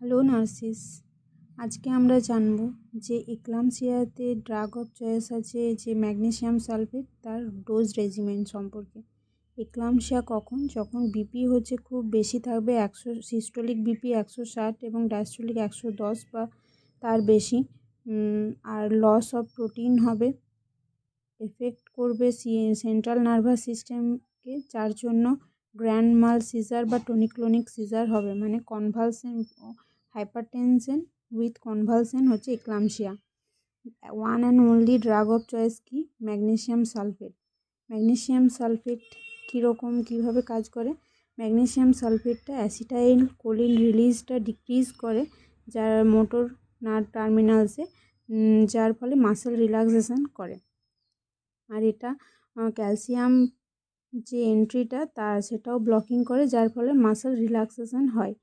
Hello nurses, আজকে আমরা জানব যে এক্লাম্পসিয়াতে ড্রাগ অফ চয়েস আছে যে ম্যাগনেসিয়াম সালফেট, তার ডোজ রেজিমেন সম্পর্কে। এক্লাম্পসিয়া কখন? যখন বিপি হচ্ছে খুব বেশি থাকবে, সিস্টোলিক বিপি 160 এবং ডায়াস্টোলিক 110 বা তার বেশি, আর লস অফ প্রোটিন হবে, এফেক্ট করবে সেন্ট্রাল নার্ভাস সিস্টেমকে, যার জন্য গ্র্যান্ড মাল সিজার বা টনিক-ক্লোনিক সিজার হবে, মানে কনভালসেন, হাইপারটেনশন উইথ কনভালসেন হচ্ছে eclampsia. One and only drug of choice কি? Magnesium sulphate. ম্যাগনেসিয়াম সালফেট কীরকম, কীভাবে কাজ করে? ম্যাগনেসিয়াম সালফেটটা অ্যাসিটাইল কোলিন রিলিজটা ডিক্রিজ করে, যার মোটর নার্ভ টার্মিনালসে, যার ফলে মাসেল রিল্যাক্সেশন করে। আর এটা ক্যালসিয়াম যে এন্ট্রিটা সেটাও ব্লকিং করে, যার ফলে মাসেল রিল্যাক্সেশন হয়।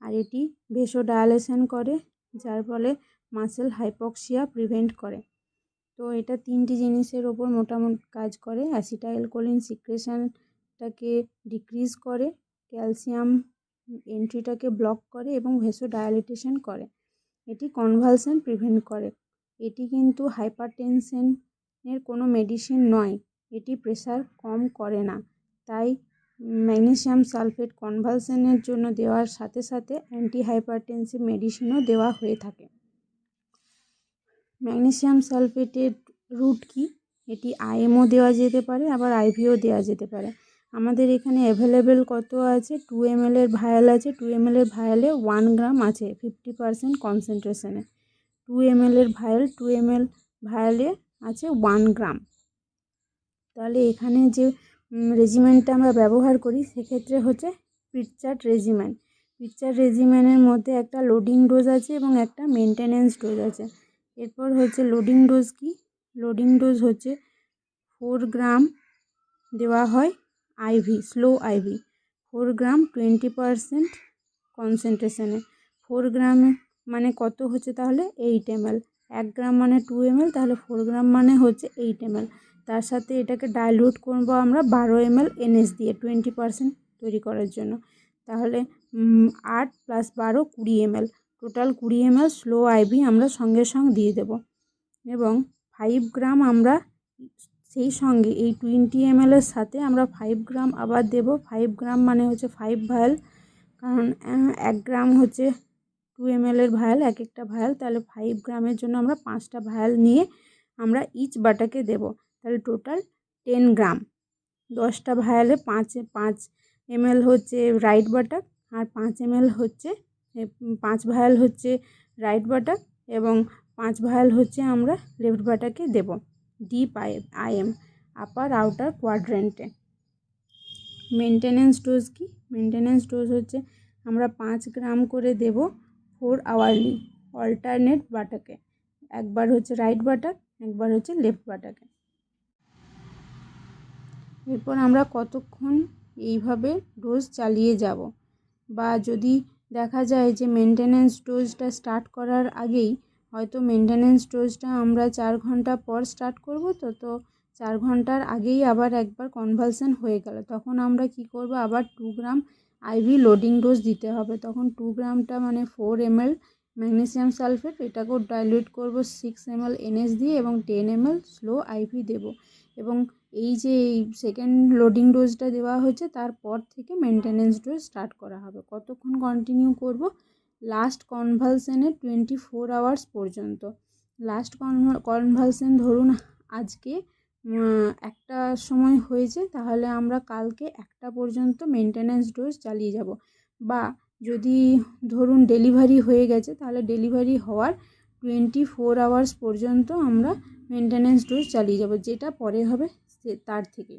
আর এটি ভেসোডায়ালেশন করে, যার ফলে মাসেল হাইপক্সিয়া প্রিভেন্ট করে। তো এটা তিনটি জিনিসের ওপর মোটামুটি কাজ করে। অ্যাসিটাইল কোলিন সিক্রেশনটাকে ডিক্রিজ করে, ক্যালসিয়াম এন্ট্রিটাকে ব্লক করে এবং ভেসোডায়ালিটেশন করে। এটি কনভালসেন প্রিভেন্ট করে। এটি কিন্তু হাইপারটেনশনের কোনো মেডিসিন নয়, এটি প্রেশার কম করে না। তাই ম্যাগনেসিয়াম সালফেট কনভালসেনের জন্য দেওয়ার সাথে সাথে অ্যান্টি হাইপারটেনসিভ মেডিসিনও দেওয়া হয়ে থাকে। ম্যাগনেসিয়াম সালফেটের রুট কি? এটি আইএমও দেওয়া যেতে পারে, আবার আইভিও দেওয়া যেতে পারে। আমাদের এখানে অ্যাভেলেবেল কত আছে? 2 ml ভায়াল আছে। 2 ml ভায়ালে 1 গ্রাম আছে 50% কনসেন্ট্রেশনে। 2 ml ভায়াল, 2 ml ভায়ালে আছে 1 গ্রাম। তাহলে এখানে যে রেজিমেন্টটা আমরা ব্যবহার করি সেক্ষেত্রে হচ্ছে পিটচার্ট রেজিমেন্ট। পিটচার্ট রেজিমেন্টের মধ্যে একটা লোডিং ডোজ আছে এবং একটা মেনটেনেন্স ডোজ আছে। এরপর হচ্ছে লোডিং ডোজ কি? লোডিং ডোজ হচ্ছে 4 গ্রাম দেওয়া হয় আইভি, স্লো আইভি, 4 গ্রাম 20% কনসেন্ট্রেশনে। 4 গ্রাম মানে কত হচ্ছে তাহলে? 8 ml। 1 গ্রাম মানে 2 ml, তাহলে 4 গ্রাম মানে হচ্ছে 8 ml। তার সাথে এটাকে ডাইলিউট করবো আমরা 12 ml এনএস দিয়ে 20% তৈরি করার জন্য। তাহলে 8 + 12 20 ml, total 20 ml slow IV আমরা সঙ্গে সঙ্গে দিয়ে দেব। এবং 5 গ্রাম আমরা সেই সঙ্গে এই 20 ml এর সাথে আমরা 5 গ্রাম আবার দেব। 5 গ্রাম মানে হচ্ছে 5 ভায়াল, কারণ 1 গ্রাম হচ্ছে 2 ml এর ভায়াল, এক একটা ভায়াল, তাহলে 5 গ্রামের জন্য আমরা 5টা ভায়াল নিয়ে আমরা ইচ বাটাকে দেব। তাহলে টোটাল 10 গ্রাম। 10টা ভায়ালে 5 ml হচ্ছে রাইট বাটাক, আর 5 ml হচ্ছে 5 ভায়াল হচ্ছে রাইট বাটাক এবং 5 ভায়াল হচ্ছে আমরা লেফট বাটাকে দেব। ডিপ আইএম, আপার আউটার কোয়াড্রেন্টে। মেনটেনেন্স ডোজ কি? মেনটেনেন্স ডোজ হচ্ছে আমরা 5 গ্রাম করে দেব 4 আওয়ারলি অল্টারনেট বাটাকে। একবার হচ্ছে রাইট বাটাক, একবার হচ্ছে লেফট বাটাকে। এরপর আমরা কতক্ষণ এইভাবে ডোজ চালিয়ে যাব, বা যদি দেখা যায় যে মেনটেনেন্স ডোজটা স্টার্ট করার আগেই হয়তো মেনটেনেন্স ডোজটা আমরা 4 ঘন্টা পর স্টার্ট করব, তো 4 ঘন্টার আগেই আবার একবার কনভালসেন হয়ে গেল, তখন আমরা কি করব? আবার 2 গ্রাম আইভি লোডিং ডোজ দিতে হবে। তখন 2 গ্রামটা মানে 4 ml ম্যাগনেসিয়াম সালফেট, এটাকেও ডাইলিউট করব 6 ml এনএস দিয়ে এবং 10 ml স্লো আইভি দেব। এবং এই যে সেকেন্ড লোডিং ডোজটা দেওয়া হয়েছে তারপর থেকে মেনটেনেন্স ডোজ স্টার্ট করা হবে। কতক্ষণ কন্টিনিউ করব? লাস্ট কনভালসেনের 24 আওয়ার্স পর্যন্ত। লাস্ট কনভালসেন ধরুন আজকে একটা সময় হয়েছে, তাহলে আমরা কালকে 1টা পর্যন্ত মেনটেনেন্স ডোজ চালিয়ে যাব। বা যদি ধরুন ডেলিভারি হয়ে গেছে, তাহলে ডেলিভারি হওয়ার 24 আওয়ার্স পর্যন্ত আমরা মেনটেনেন্স ডোজ চালিয়ে যাব, যেটা পরে হবে তার থেকে।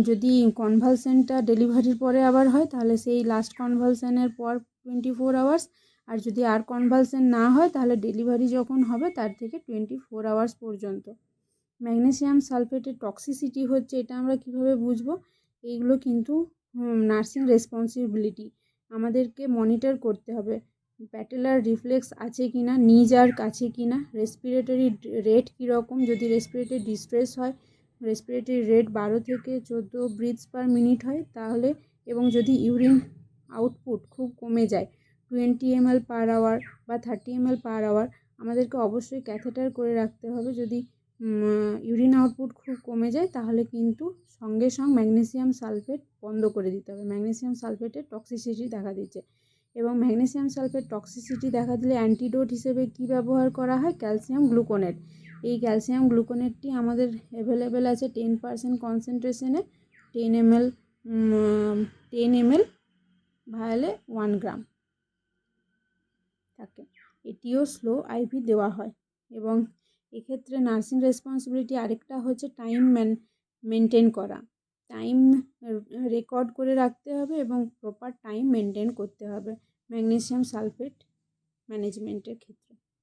যদি কনভালসেনটা ডেলিভারির পরে আবার হয়, তাহলে সেই লাস্ট কনভালসেনের পর 24 আওয়ার্স, আর যদি আর কনভালসেন না হয় তাহলে ডেলিভারি যখন হবে তার থেকে 24 আওয়ার্স পর্যন্ত। ম্যাগনেসিয়াম সালফেটের টক্সিসিটি হচ্ছে, এটা আমরা কিভাবে বুঝবো? এইগুলো কিন্তু নার্সিং রেসপন্সিবিলিটি, আমাদেরকে মনিটর করতে হবে। প্যাটেলার রিফ্লেক্স আছে কি না, নি জার্ক আছে কি না, রেসপিরেটরি রেট কীরকম, যদি রেসপিরেটরি ডিস্ট্রেস হয়, রেসপিরেটরি রেট 12 থেকে 14 ব্রিথস পার মিনিট হয় তাহলে, এবং যদি ইউরিন আউটপুট খুব কমে যায়, 20 ml পার আওয়ার বা 30 ml পার আওয়ার। আমাদেরকে অবশ্যই ক্যাথেটার করে রাখতে হবে। যদি ইউরিন আউটপুট খুব কমে যায় তাহলে কিন্তু সঙ্গে সঙ্গে ম্যাগনেসিয়াম সালফেট বন্ধ করে দিতে হবে। ম্যাগনেসিয়াম সালফেটের টক্সিসিটি দেখা দিচ্ছে, এবং ম্যাগনেসিয়াম সালফেট টক্সিসিটি দেখা দিলে অ্যান্টিডোট হিসেবে কি ব্যবহার করা হয়? Calcium gluconate. এই ক্যালসিয়াম গ্লুকোনেটটি আমাদের অ্যাভেলেবেল আছে 10% কনসেন্ট্রেশনে, 10 ml ভায়ালে 1 গ্রাম থাকে। এটিও স্লো আইভি দেওয়া হয়। এবং এক্ষেত্রে নার্সিং রেসপন্সিবিলিটি আরেকটা হচ্ছে টাইম মেনটেন করা। টাইম রেকর্ড করে রাখতে হবে এবং প্রপার টাইম মেনটেন করতে হবে ম্যাগনেসিয়াম সালফেট ম্যানেজমেন্টের ক্ষেত্রে।